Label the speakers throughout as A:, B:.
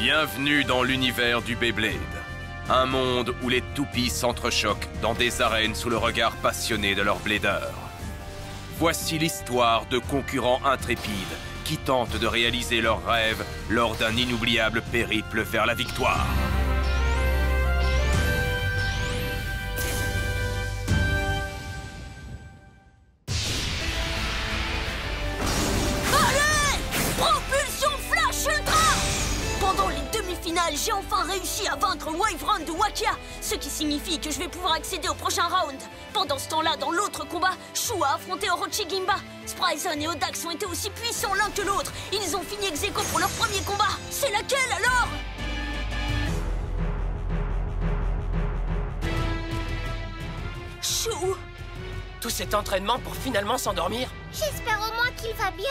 A: Bienvenue dans l'univers du Beyblade. Un monde où les toupies s'entrechoquent dans des arènes sous le regard passionné de leurs bladeurs. Voici l'histoire de concurrents intrépides qui tentent de réaliser leurs rêves lors d'un inoubliable périple vers la victoire.
B: J'ai enfin réussi à vaincre Wyvern de Wakia, ce qui signifie que je vais pouvoir accéder au prochain round. Pendant ce temps-là, dans l'autre combat, Shu a affronté Orochi Gimba. Spryzen et Odax ont été aussi puissants l'un que l'autre. Ils ont fini ex aequo pour leur premier combat. C'est laquelle alors? Shu?
C: Tout cet entraînement pour finalement s'endormir?
D: J'espère au moins qu'il va bien.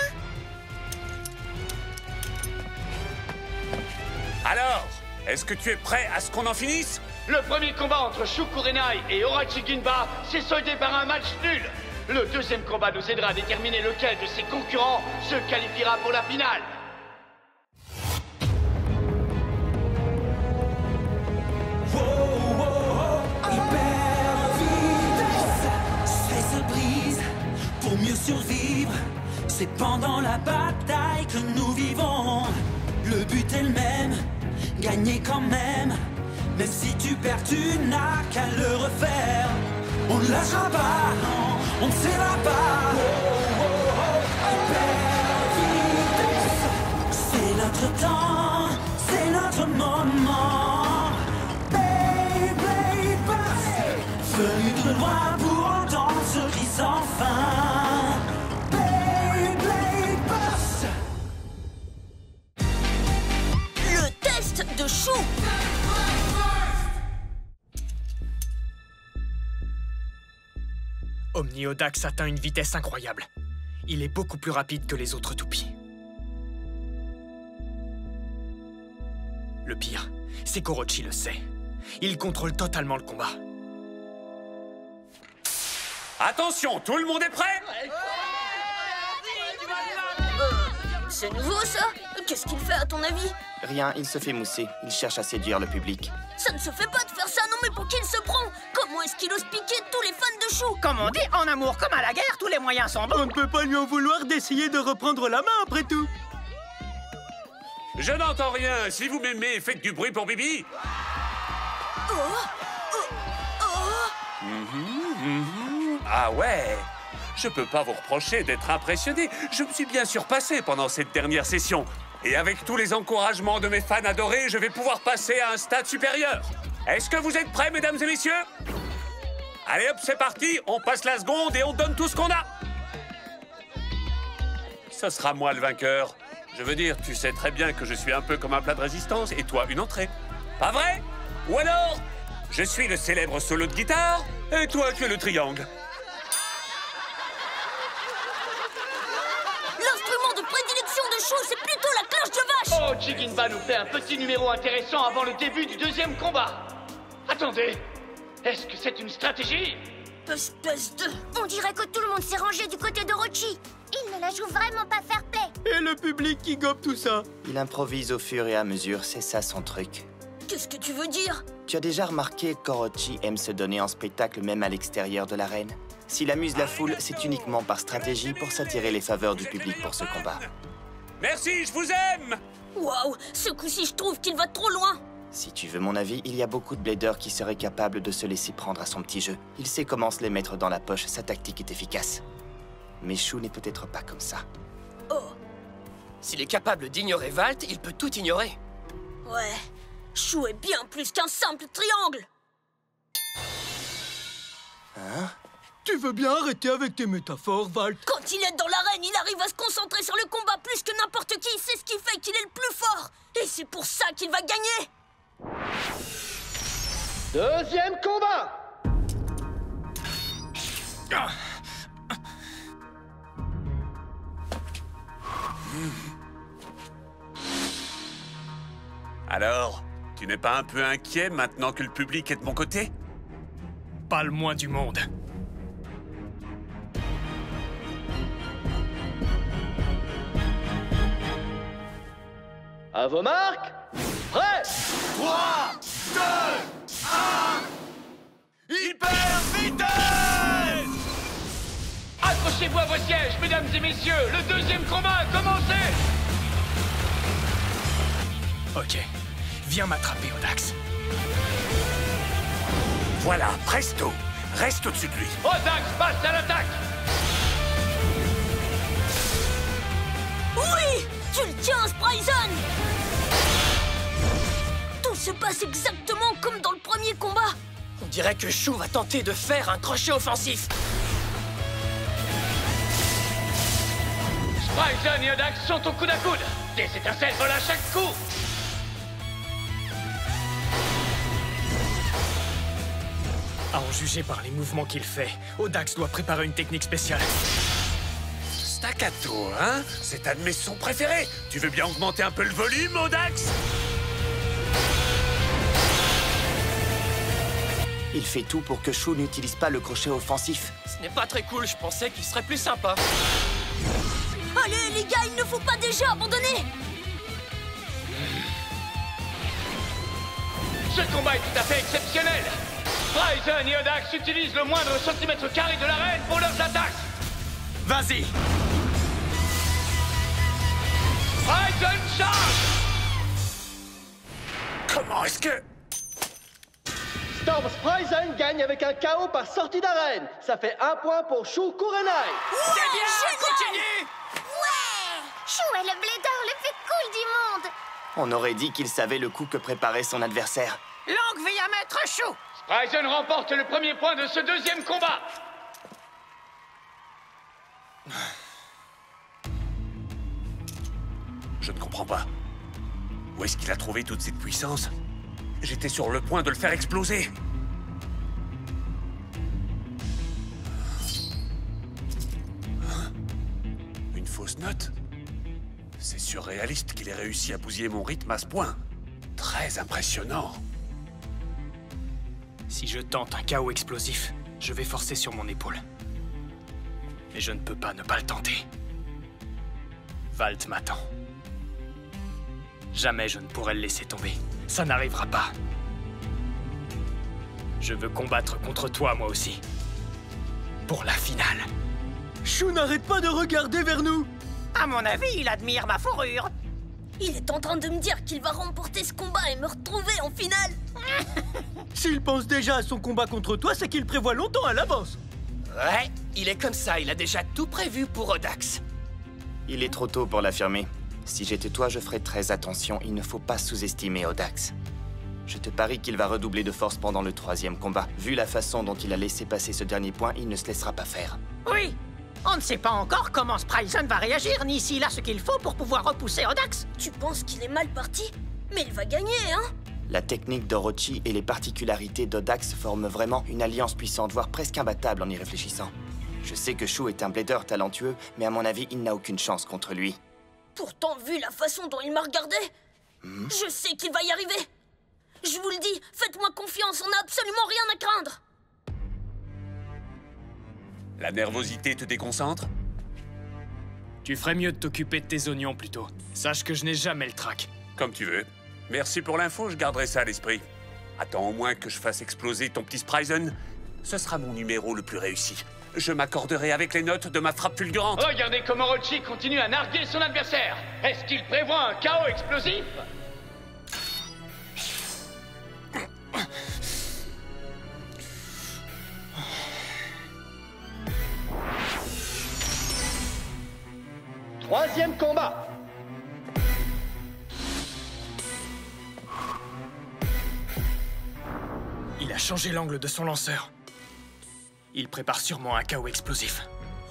E: Alors, est-ce que tu es prêt à ce qu'on en finisse?
F: Le premier combat entre Shu Kurenai et Orochi Gimba s'est soldé par un match nul. Le deuxième combat nous aidera à déterminer lequel de ses concurrents se qualifiera pour la finale.
G: Hyper vitesse, stress se brise pour mieux survivre. C'est pendant la bataille que nous vivons. Le but est le même, gagner quand même. Même si tu perds, tu n'as qu'à le refaire. On ne lâchera pas, non, on ne s'évadera pas. Hyper vitesse, c'est notre temps, c'est notre moment. Beyblade Burst, venu de loin pour entendre ce cri sans fin. Beyblade Burst.
B: De Shu.
C: Omniodax atteint une vitesse incroyable. Il est beaucoup plus rapide que les autres toupies. Le pire, c'est qu'Orochi le sait. Il contrôle totalement le combat.
E: Attention, tout le monde est prêt?
B: C'est nouveau ça? Qu'est-ce qu'il fait à ton avis?
H: Rien, il se fait mousser. Il cherche à séduire le public.
B: Ça ne se fait pas de faire ça, non mais pour qui il se prend? Comment est-ce qu'il ose piquer tous les fans de Shu?
I: Comme on dit, en amour comme à la guerre, tous les moyens sont bons.
C: On ne peut pas lui en vouloir d'essayer de reprendre la main après tout.
E: Je n'entends rien. Si vous m'aimez, faites du bruit pour Bibi. Ah ouais. Je peux pas vous reprocher d'être impressionné. Je me suis bien surpassé pendant cette dernière session. Et avec tous les encouragements de mes fans adorés, je vais pouvoir passer à un stade supérieur. Est-ce que vous êtes prêts, mesdames et messieurs? Allez hop, c'est parti. On passe la seconde et on donne tout ce qu'on a. Ce sera moi le vainqueur. Je veux dire, tu sais très bien que je suis un peu comme un plat de résistance et toi une entrée. Pas vrai? Ou alors, je suis le célèbre solo de guitare et toi tu es le triangle.
B: L'instrument de prédilection de Shu, c'est plutôt la cloche de vache.
F: Orochi Gimba nous fait un petit numéro intéressant avant le début du deuxième combat. Attendez, est-ce que c'est une stratégie?
B: Espèce de...
D: On dirait que tout le monde s'est rangé du côté d'Orochi. Il ne la joue vraiment pas fair play.
C: Et le public qui gobe tout ça.
H: Il improvise au fur et à mesure, c'est ça son truc.
B: Qu'est-ce que tu veux dire?
H: Tu as déjà remarqué qu'Orochi aime se donner en spectacle même à l'extérieur de l'arène? S'il amuse la foule, c'est uniquement par stratégie pour s'attirer les faveurs du public pour ce combat.
E: Merci, je vous aime!
B: Waouh, ce coup-ci, je trouve qu'il va trop loin.
H: Si tu veux mon avis, il y a beaucoup de bladers qui seraient capables de se laisser prendre à son petit jeu. Il sait comment se les mettre dans la poche, sa tactique est efficace. Mais Shu n'est peut-être pas comme ça.
B: Oh.
C: S'il est capable d'ignorer Valt, il peut tout ignorer.
B: Ouais, Shu est bien plus qu'un simple triangle.
H: Hein?
C: Tu veux bien arrêter avec tes métaphores, Valt?
B: Quand il est dans l'arène, il arrive à se concentrer sur le combat plus que n'importe qui. C'est ce qui fait qu'il est le plus fort. Et c'est pour ça qu'il va gagner.
F: Deuxième combat.
E: Alors, tu n'es pas un peu inquiet maintenant que le public est de mon côté?
C: Pas le moins du monde.
F: À vos marques.
A: 3, 2, 1... Hyper vitesse!
F: Accrochez-vous à vos sièges, mesdames et messieurs. Le deuxième combat a commencé.
C: Ok, viens m'attraper, Audax.
E: Voilà, presto. Reste au-dessus de lui.
F: Audax passe à l'attaque.
B: Oui! Tu le tiens, Spryzen! Tout se passe exactement comme dans le premier combat.
I: On dirait que Shu va tenter de faire un crochet offensif.
F: Spryzen et Audax sont au coude à coude. Des étincelles volent à chaque coup.
C: À en juger par les mouvements qu'il fait, Audax doit préparer une technique spéciale.
E: Staccato, hein? C'est un de mes sons préférés. Tu veux bien augmenter un peu le volume, Audax?
H: Il fait tout pour que Shu n'utilise pas le crochet offensif.
I: Ce n'est pas très cool, je pensais qu'il serait plus sympa.
B: Allez, les gars, il ne faut pas déjà abandonner.
F: Ce combat est tout à fait exceptionnel. Spryzen et Audax utilisent le moindre centimètre carré de l'arène pour leurs attaques.
C: Vas-y!
F: Spryzen charge.
E: Comment est-ce que...
J: Storm Spryzen gagne avec un KO par sortie d'arène. Ça fait 1 point pour Shu Kurenai.
I: C'est bien, continue!
D: Ouais! Shu est le blader le plus cool du monde.
H: On aurait dit qu'il savait le coup que préparait son adversaire.
I: Longue vie à maître Shu!
F: Spryzen remporte le premier point de ce deuxième combat.
E: Je ne comprends pas. Où est-ce qu'il a trouvé toute cette puissance? J'étais sur le point de le faire exploser. Une fausse note? C'est surréaliste qu'il ait réussi à bousiller mon rythme à ce point. Très impressionnant.
C: Si je tente un chaos explosif, je vais forcer sur mon épaule. Mais je ne peux pas ne pas le tenter. Valt m'attend. Jamais je ne pourrai le laisser tomber. Ça n'arrivera pas. Je veux combattre contre toi, moi aussi. Pour la finale.
I: Shu n'arrête pas de regarder vers nous. À mon avis, il admire ma fourrure.
B: Il est en train de me dire qu'il va remporter ce combat et me retrouver en finale.
I: S'il pense déjà à son combat contre toi, c'est qu'il prévoit longtemps à l'avance. Ouais, il est comme ça, il a déjà tout prévu pour Audax.
H: Il est trop tôt pour l'affirmer. Si j'étais toi, je ferais très attention. Il ne faut pas sous-estimer Audax. Je te parie qu'il va redoubler de force pendant le 3e combat. Vu la façon dont il a laissé passer ce dernier point, il ne se laissera pas faire.
I: Oui, on ne sait pas encore comment Spryzen va réagir, ni s'il a ce qu'il faut pour pouvoir repousser Audax.
B: Tu penses qu'il est mal parti? Mais il va gagner, hein?
H: La technique d'Orochi et les particularités d'Audax forment vraiment une alliance puissante, voire presque imbattable en y réfléchissant. Je sais que Shu est un blader talentueux, mais à mon avis, il n'a aucune chance contre lui.
B: Pourtant, vu la façon dont il m'a regardé, je sais qu'il va y arriver. Je vous le dis, faites-moi confiance, on n'a absolument rien à craindre.
E: La nervosité te déconcentre?
C: Tu ferais mieux de t'occuper de tes oignons plutôt. Sache que je n'ai jamais le trac.
E: Comme tu veux. Merci pour l'info, je garderai ça à l'esprit. Attends au moins que je fasse exploser ton petit Spryzen. Ce sera mon numéro le plus réussi. Je m'accorderai avec les notes de ma frappe fulgurante.
F: Regardez comment Orochi continue à narguer son adversaire. Est-ce qu'il prévoit un chaos explosif?
J: Troisième combat.
C: Il a changé l'angle de son lanceur. Il prépare sûrement un chaos explosif.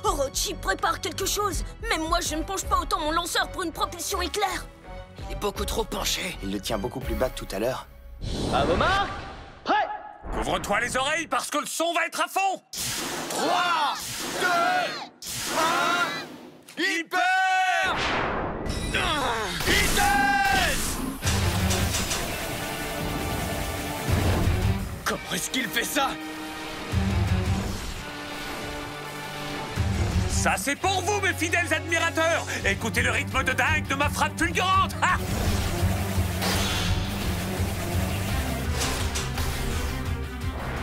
B: Orochi prépare quelque chose. Même moi, je ne penche pas autant mon lanceur pour une propulsion éclair.
I: Il est beaucoup trop penché.
H: Il le tient beaucoup plus bas que tout à l'heure.
J: À vos marques. Prêt.
E: Couvre-toi les oreilles parce que le son va être à fond.
A: 3, 2, 1... Hyper vitesse!
C: Comment est-ce qu'il fait ça?
E: Ça, c'est pour vous, mes fidèles admirateurs. Écoutez le rythme de dingue de ma frappe fulgurante. Ah!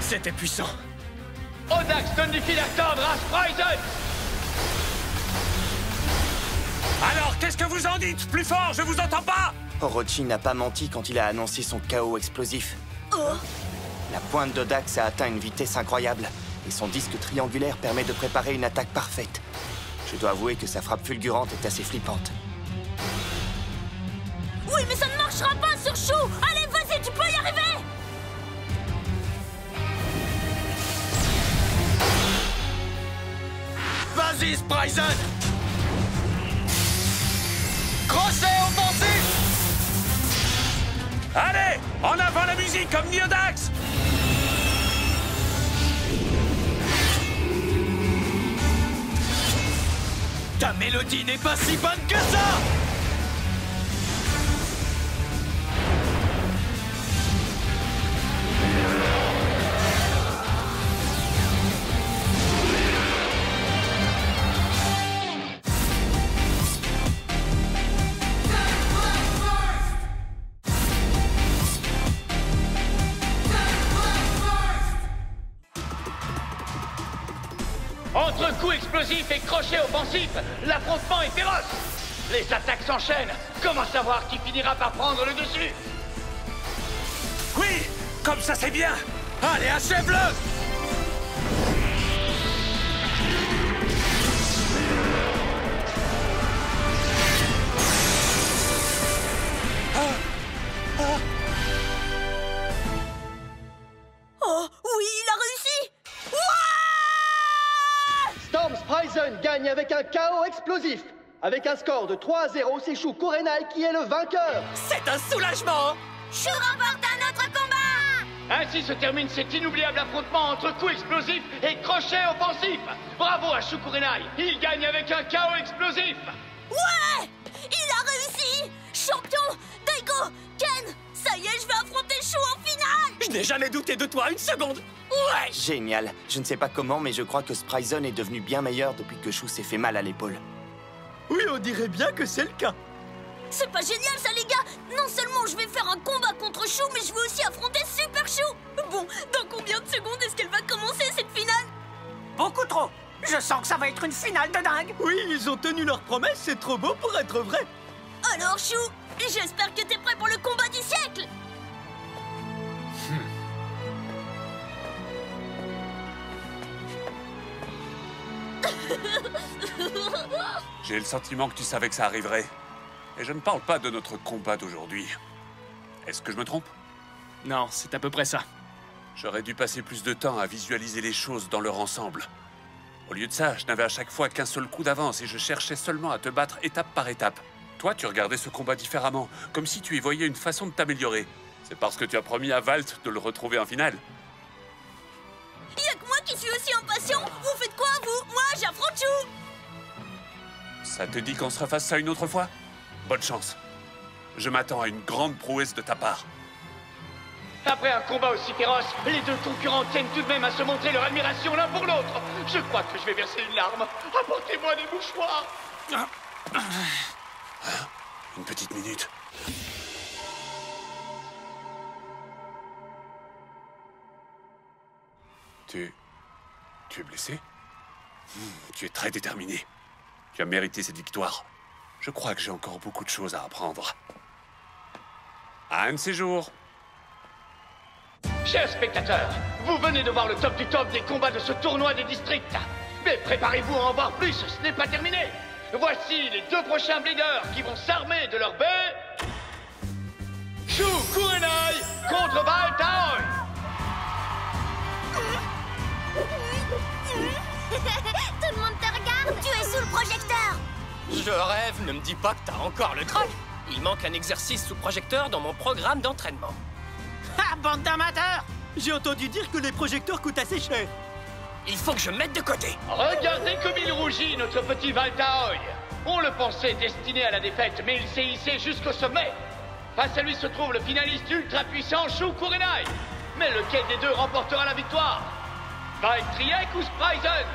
C: C'était puissant.
F: Odax donne du fil à tordre à Spryzen.
E: Alors, qu'est-ce que vous en dites? Plus fort, je vous entends pas!
H: Orochi n'a pas menti quand il a annoncé son chaos explosif.
B: Oh.
H: La pointe d'Odax a atteint une vitesse incroyable, et son disque triangulaire permet de préparer une attaque parfaite. Je dois avouer que sa frappe fulgurante est assez flippante.
B: Oui, mais ça ne marchera pas sur Shu. Allez, vas-y, tu peux y arriver.
I: Vas-y, Spryzen! Crochet offensif!
E: Allez, en avant la musique comme Niodax!
I: Ta mélodie n'est pas si bonne que ça!
F: Entre coups explosifs et crochets offensifs, l'affrontement est féroce. Les attaques s'enchaînent. Comment savoir qui finira par prendre le dessus?
E: Oui, comme ça c'est bien!
I: Allez, achève-le!
B: Oh, oui, il a réussi.
J: Storm Spryzen gagne avec un chaos explosif. Avec un score de 3-0, c'est Shu Kurenai qui est le vainqueur.
I: C'est un soulagement!
D: Shu remporte un autre combat!
F: Ainsi se termine cet inoubliable affrontement entre coups explosifs et crochets offensifs. Bravo à Shu Kurenai, il gagne avec un chaos explosif.
B: Ouais, il a réussi. Champion, Daigo, Ken, ça y est, je vais affronter Shu en finale.
I: Je n'ai jamais douté de toi une seconde! Ouais!
H: Génial. Je ne sais pas comment, mais je crois que Spryzen est devenu bien meilleur depuis que Shu s'est fait mal à l'épaule.
I: Oui, on dirait bien que c'est le cas.
B: C'est pas génial ça, les gars. Non seulement je vais faire un combat contre Shu, mais je vais aussi affronter Super Shu. Bon, dans combien de secondes est-ce qu'elle va commencer cette finale?
K: Beaucoup trop. Je sens que ça va être une finale de dingue.
I: Oui, ils ont tenu leur promesse, c'est trop beau pour être vrai.
B: Alors Shu, j'espère que t'es prêt pour le combat du siècle.
E: J'ai le sentiment que tu savais que ça arriverait. Et je ne parle pas de notre combat d'aujourd'hui. Est-ce que je me trompe?
C: Non, c'est à peu près ça.
E: J'aurais dû passer plus de temps à visualiser les choses dans leur ensemble. Au lieu de ça, je n'avais à chaque fois qu'un seul coup d'avance et je cherchais seulement à te battre étape par étape. Toi, tu regardais ce combat différemment, comme si tu y voyais une façon de t'améliorer. C'est parce que tu as promis à Valt de le retrouver en finale.
B: Y'a que moi qui suis aussi impatient. Vous faites quoi, vous? Moi, j'affronte Shu.
E: Ça te dit qu'on se refasse ça une autre fois? Bonne chance. Je m'attends à une grande prouesse de ta part.
F: Après un combat aussi féroce, les deux concurrents tiennent tout de même à se montrer leur admiration l'un pour l'autre. Je crois que je vais verser une larme. Apportez-moi des mouchoirs.
E: Une petite minute. Tu es blessé? Tu es très déterminé. Tu as mérité cette victoire. Je crois que j'ai encore beaucoup de choses à apprendre. À un de ces jours.
F: Chers spectateurs, vous venez de voir le top du top des combats de ce tournoi des districts. Mais préparez-vous à en voir plus, ce n'est pas terminé. Voici les deux prochains bleeders qui vont s'armer de leur baie. Shu Kurenai contre Valt Aoi.
D: Tout le monde te regarde. Tu es sous le projecteur.
I: Je rêve, ne me dis pas que t'as encore le trac. Il manque un exercice sous projecteur dans mon programme d'entraînement.
K: Ah, bande d'amateurs!
I: J'ai entendu dire que les projecteurs coûtent assez cher. Il faut que je mette de côté.
F: Regardez comme il rougit, notre petit Valt Aoi. On le pensait destiné à la défaite, mais il s'est hissé jusqu'au sommet. Face à lui se trouve le finaliste ultra puissant Shu Kurenai. Mais lequel des deux remportera la victoire? Valt Triek ou Spryzen?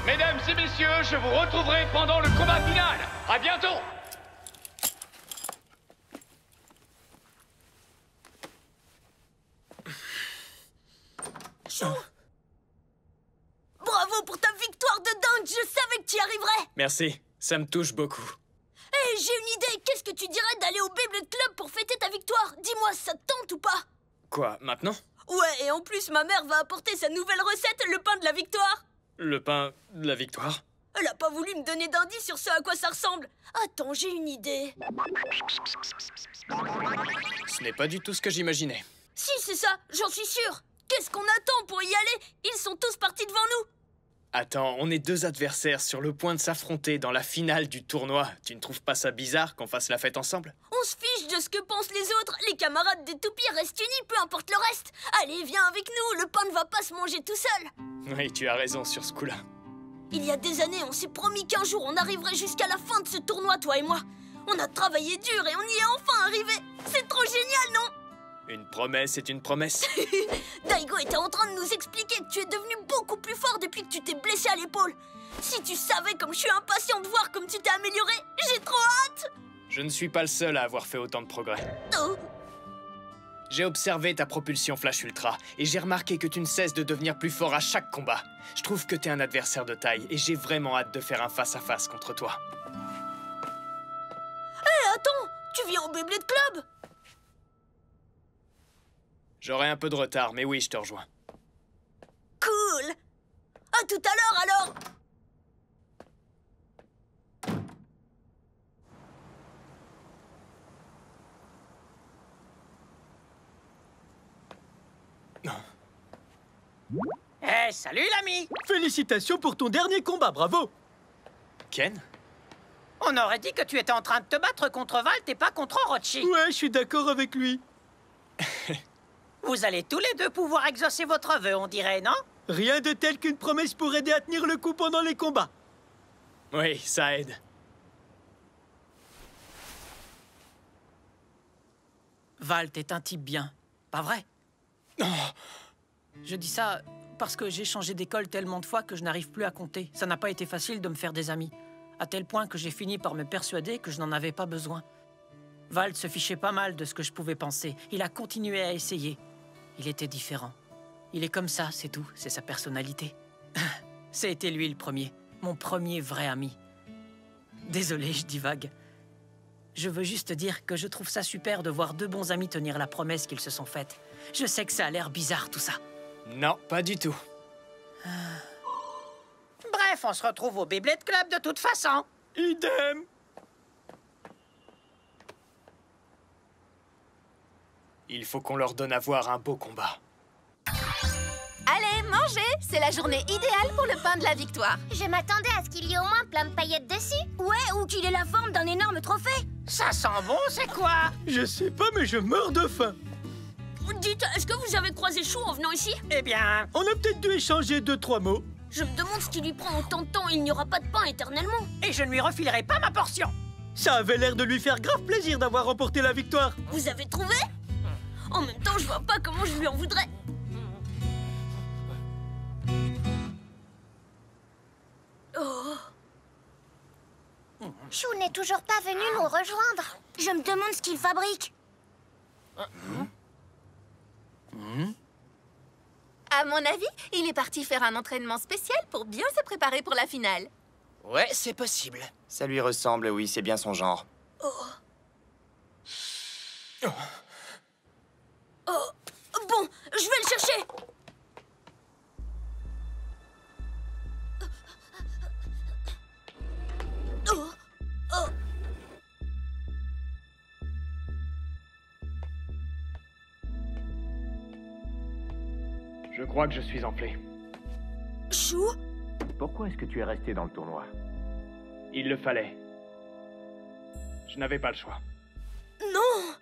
F: Mesdames et messieurs, je vous retrouverai pendant le combat final. À bientôt.
B: Chou! Bravo pour ta victoire de dingue! Je savais que tu y arriverais!
C: Merci, ça me touche beaucoup.
B: Hé, j'ai une idée! Qu'est-ce que tu dirais d'aller au Beyblade Club pour fêter ta victoire? Dis-moi, ça te tente ou pas?
C: Quoi, maintenant?
B: Ouais, et en plus, ma mère va apporter sa nouvelle recette, le pain de la victoire!
C: Le pain de la victoire?
B: Elle a pas voulu me donner d'indice sur ce à quoi ça ressemble. Attends, j'ai une idée.
C: Ce n'est pas du tout ce que j'imaginais.
B: Si, c'est ça, j'en suis sûre. Qu'est-ce qu'on attend pour y aller? Ils sont tous partis devant nous.
C: Attends, on est deux adversaires sur le point de s'affronter dans la finale du tournoi. Tu ne trouves pas ça bizarre qu'on fasse la fête ensemble?
B: On se fiche de ce que pensent les autres. Les camarades des toupies restent unis, peu importe le reste. Allez, viens avec nous, le pain ne va pas se manger tout seul.
C: Oui, tu as raison sur ce coup-là.
B: Il y a des années, on s'est promis qu'un jour on arriverait jusqu'à la fin de ce tournoi, toi et moi. On a travaillé dur et on y est enfin arrivé. C'est trop génial, non?
C: Une promesse est une promesse.
B: Daigo était en train de nous expliquer que tu es devenu beaucoup plus fort depuis que tu t'es blessé à l'épaule. Si tu savais comme je suis impatient de voir comme tu t'es amélioré, j'ai trop hâte.
C: Je ne suis pas le seul à avoir fait autant de progrès.
B: Oh.
C: J'ai observé ta propulsion Flash Ultra et j'ai remarqué que tu ne cesses de devenir plus fort à chaque combat. Je trouve que t'es un adversaire de taille et j'ai vraiment hâte de faire un face-à-face contre toi.
B: Hé, attends, tu viens au Beyblade Club?
C: J'aurai un peu de retard, mais oui, je te rejoins.
B: Cool. À tout à l'heure, alors.
K: Eh, salut l'ami!
I: Félicitations pour ton dernier combat, bravo!
C: Ken?
K: On aurait dit que tu étais en train de te battre contre Valt et pas contre Orochi.
I: Ouais, je suis d'accord avec lui.
K: Vous allez tous les deux pouvoir exaucer votre vœu, on dirait, non?
I: Rien de tel qu'une promesse pour aider à tenir le coup pendant les combats.
C: Oui, ça aide.
L: Valt est un type bien, pas vrai?
C: Oh.
L: Je dis ça parce que j'ai changé d'école tellement de fois que je n'arrive plus à compter. Ça n'a pas été facile de me faire des amis, à tel point que j'ai fini par me persuader que je n'en avais pas besoin. Valt se fichait pas mal de ce que je pouvais penser. Il a continué à essayer. Il était différent. Il est comme ça, c'est tout. C'est sa personnalité. C'était lui le premier. Mon premier vrai ami. Désolé, je divague. Je veux juste dire que je trouve ça super de voir deux bons amis tenir la promesse qu'ils se sont faite. Je sais que ça a l'air bizarre, tout ça.
C: Non, pas du tout.
K: Bref, on se retrouve au Beyblade Club de toute façon.
I: Idem.
C: Il faut qu'on leur donne à voir un beau combat.
M: Allez, mangez! C'est la journée idéale pour le pain de la victoire.
D: Je m'attendais à ce qu'il y ait au moins plein de paillettes dessus.
B: Ouais, ou qu'il ait la forme d'un énorme trophée.
K: Ça sent bon, c'est quoi?
I: Je sais pas, mais je meurs de faim.
B: Dites, est-ce que vous avez croisé Chou en venant ici?
K: Eh bien...
I: On a peut-être dû échanger 2-3 mots.
B: Je me demande ce qui lui prend autant de temps. Il n'y aura pas de pain éternellement.
K: Et je ne lui refilerai pas ma portion.
I: Ça avait l'air de lui faire grave plaisir d'avoir remporté la victoire.
B: Vous avez trouvé? En même temps, je vois pas comment je lui en voudrais. Oh.
D: Chou n'est toujours pas venu nous rejoindre. Je me demande ce qu'il fabrique.
M: À mon avis, il est parti faire un entraînement spécial pour bien se préparer pour la finale.
I: Ouais, c'est possible.
H: Ça lui ressemble, oui, c'est bien son genre.
B: Oh. Oh. Bon, je vais le chercher. Oh. Oh.
C: Je crois que je suis enflé.
B: Chou?
N: Pourquoi est-ce que tu es resté dans le tournoi?
C: Il le fallait. Je n'avais pas le choix.
B: Non!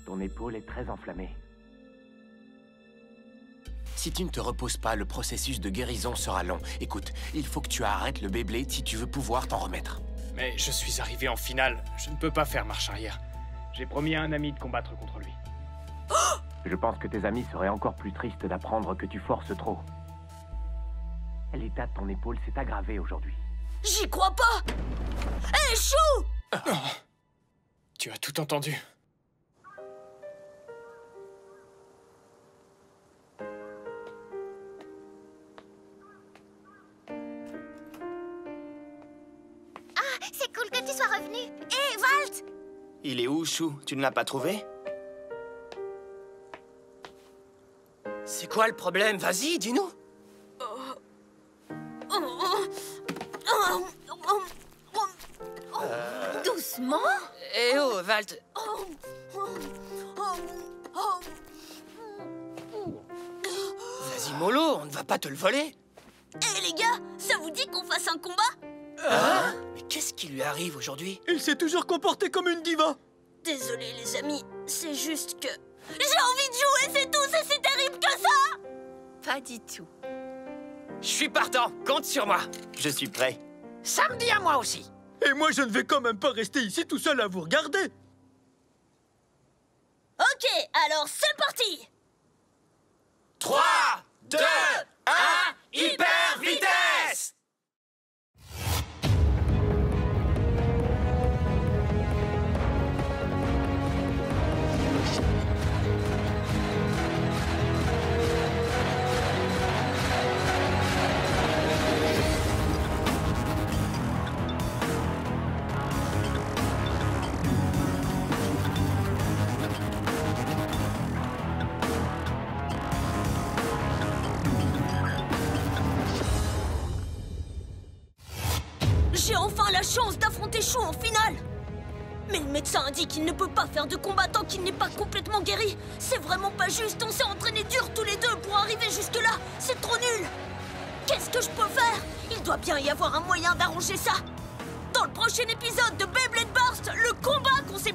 N: Ton épaule est très enflammée.
O: Si tu ne te reposes pas, le processus de guérison sera long. Écoute, il faut que tu arrêtes le Beyblade si tu veux pouvoir t'en remettre.
C: Mais je suis arrivé en finale. Je ne peux pas faire marche arrière. J'ai promis à un ami de combattre contre lui.
N: Je pense que tes amis seraient encore plus tristes d'apprendre que tu forces trop. L'état de ton épaule s'est aggravé aujourd'hui.
B: J'y crois pas! Hé, Chou!
C: Oh. Tu as tout entendu.
D: C'est cool que tu sois revenu. Hé, Valt!
H: Il est où, Chou? Tu ne l'as pas trouvé?
I: C'est quoi le problème? Vas-y, dis-nous.
M: Doucement.
I: Eh oh, Valt. Vas-y, mollo, on ne va pas te le voler.
B: Hé les gars, ça vous dit qu'on fasse un combat?
I: Hein? Mais qu'est-ce qui lui arrive aujourd'hui?
J: Il s'est toujours comporté comme une diva.
B: Désolé les amis, c'est juste que... J'ai envie de jouer, c'est tout, c'est si terrible que ça!
M: Pas du tout.
I: Je suis partant, compte sur moi.
H: Je suis prêt.
K: Samedi à moi aussi.
J: Et moi, je ne vais quand même pas rester ici tout seul à vous regarder.
B: Ok, alors c'est parti!
O: 3, 2, 1, hyper vitesse!
B: J'ai enfin la chance d'affronter Chou en finale! Mais le médecin a dit qu'il ne peut pas faire de combat tant qu'il n'est pas complètement guéri. C'est vraiment pas juste, on s'est entraînés dur tous les deux pour arriver jusque-là. C'est trop nul! Qu'est-ce que je peux faire? Il doit bien y avoir un moyen d'arranger ça. Dans le prochain épisode de Beyblade Burst, le combat qu'on s'est